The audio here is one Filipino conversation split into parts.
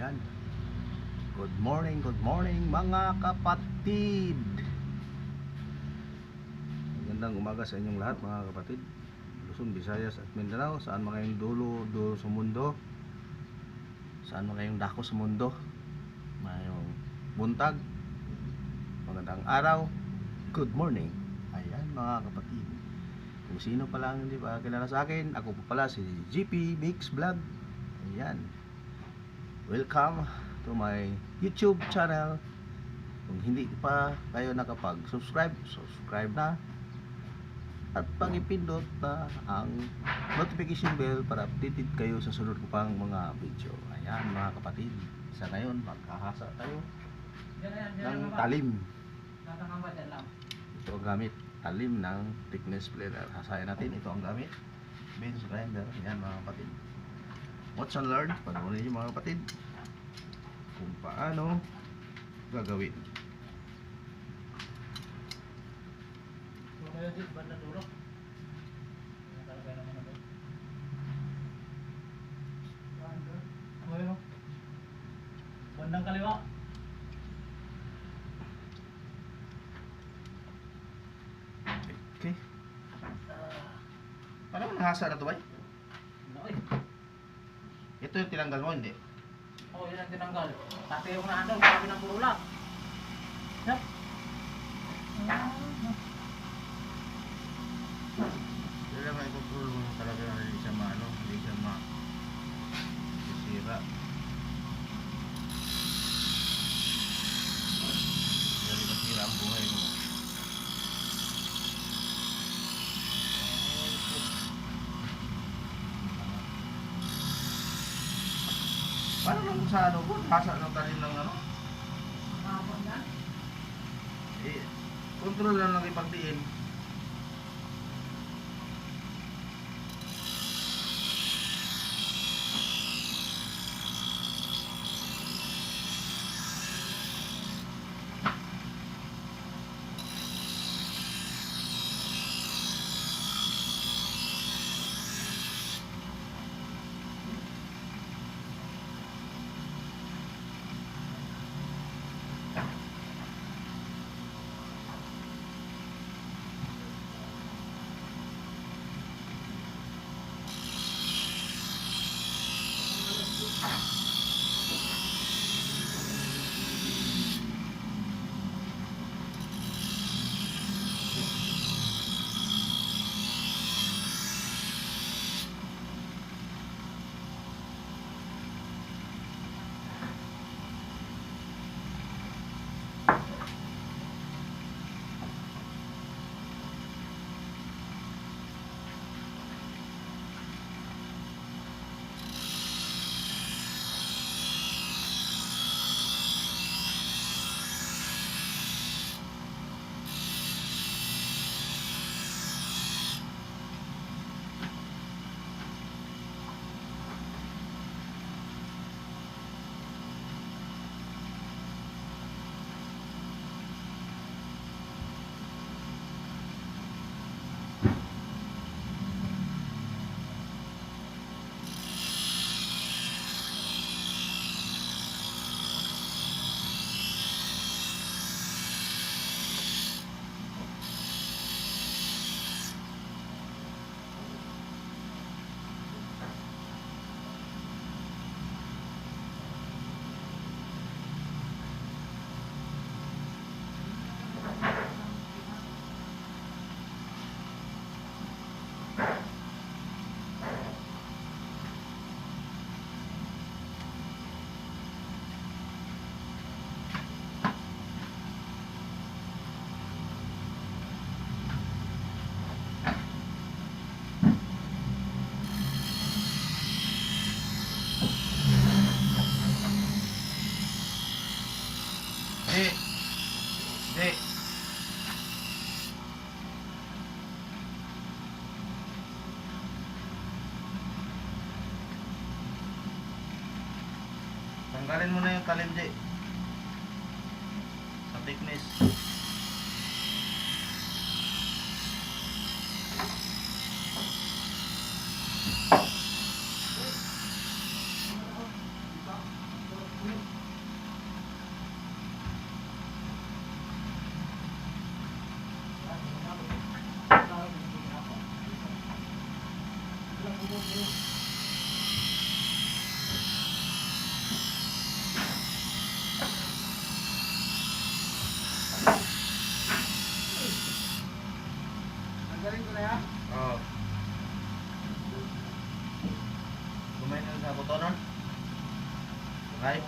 Ayan. Good morning mga kapatid. Magandang umaga sa inyong lahat mga kapatid. Luzon, Visayas at Mindanao. Saan man kayong dulo sa mundo. Saan man kayong dako sa mundo. Mayong buntag. Magandang araw. Good morning. Ayan mga kapatid. Kung sino pa lang hindi pa kilala sa akin, ako po pala si GP Mix Vlog. Ayan. Welcome to my YouTube channel. Kung hindi pa kayo nakapag-subscribe, subscribe na. At pag-ipindot na ang notification bell para updated kayo sa sunod ko pang mga video. Ayan mga kapatid. Sa ngayon, magkahasa tayo ng talim. Ito ang gamit. Talim ng thickness splitter. Hasayan natin. Ito ang gamit. Bench grinder. Ayan mga kapatid. Watch and learn. Panoorin niyo mga kapatid kung paano gagawin. Bandang kaliwa. Okay. Paano nahasa na ito ba? Ito yung tinanggal mo, hindi? Oh, yun ang tinanggal. Tapi yung naandang, sabi ng puro lang. Yep. Kaya may control mo talaga na hindi siya maano, hindi siya sisira. Hindi masira ang buhay mo. Paano lang sa ano po? Hasa ng talim ng ano? Mahapon na. Control lang ng ipagdiin. Hindi. Tanggalin mo na yung talim, Di. Sa thickness. Right?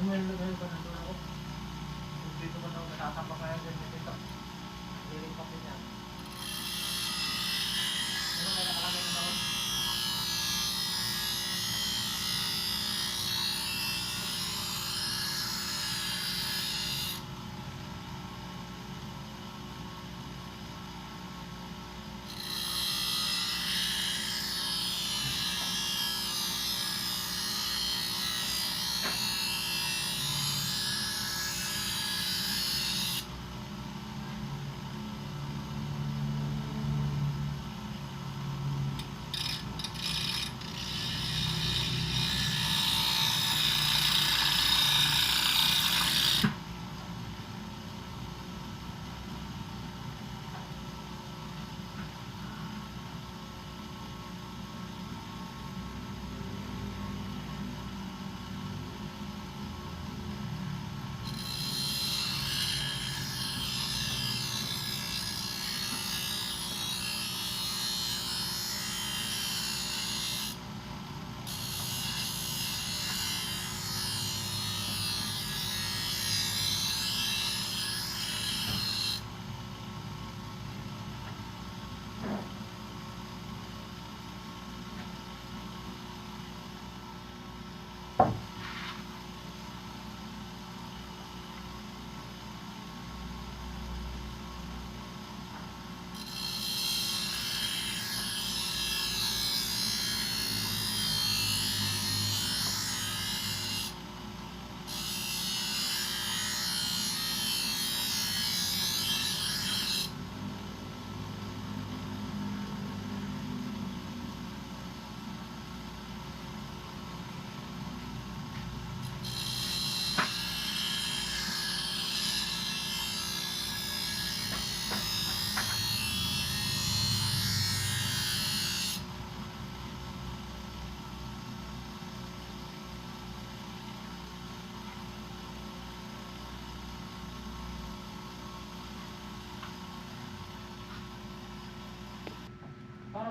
Ngayon pa nandun ako. Dito pa daw natatampak na yan dito. Hiling pa din yan. Ano may nakalagay na ako?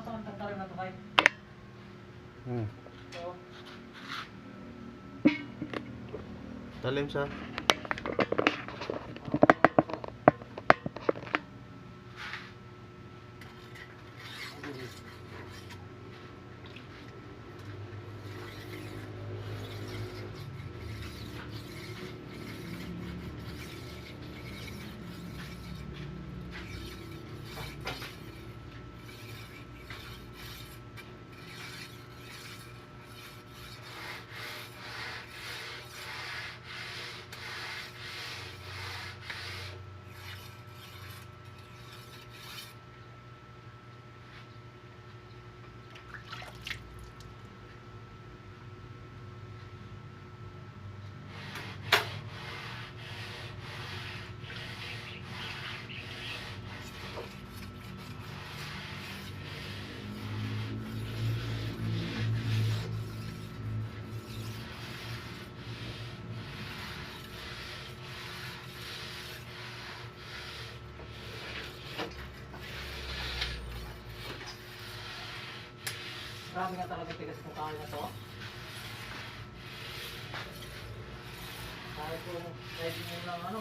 saan tagtarim na to kay? Hmm. So, Talim sa grabe nga talaga tigas ng kahoy na to. Kahit kung pwede nyo lang ano,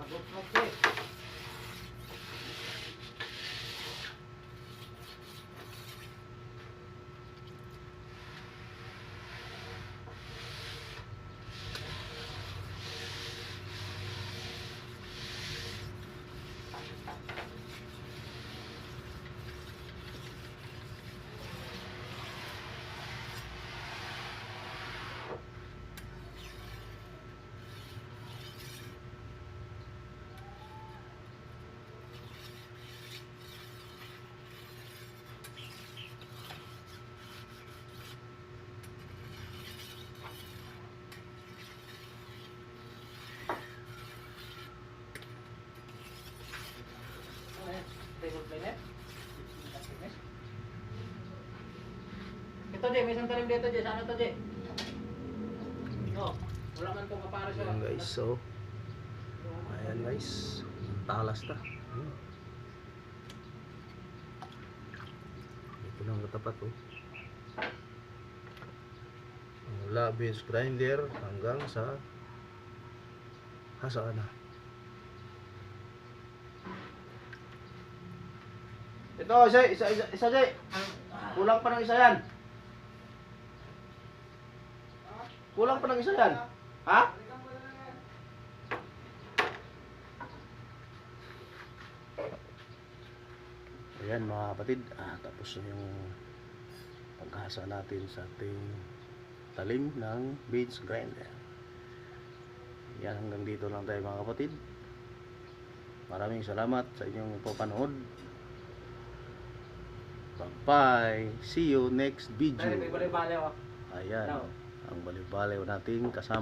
pag-upload ko eh. Table planet. Ito Jay, may isang talim dito Jay. Saan ito Jay? Oh, wala man itong kapara siya. ayan guys, so ayan guys, talas ta. Ito lang katapat oh. Mula beans grinder hanggang sa hasaan na. Ito, isa Jay. Kulang pa ng isa yan. Kulang pa ng isa yan. Ha? Ayan mga kapatid, tapos na yung paghasa natin sa ating talim ng beans grinder. Yan, hanggang dito lang tayo mga kapatid. Maraming salamat sa inyong papanood. Bye-bye. See you next video. Bale-bale oh. Ayan, ang baliw-baliw nating kasama.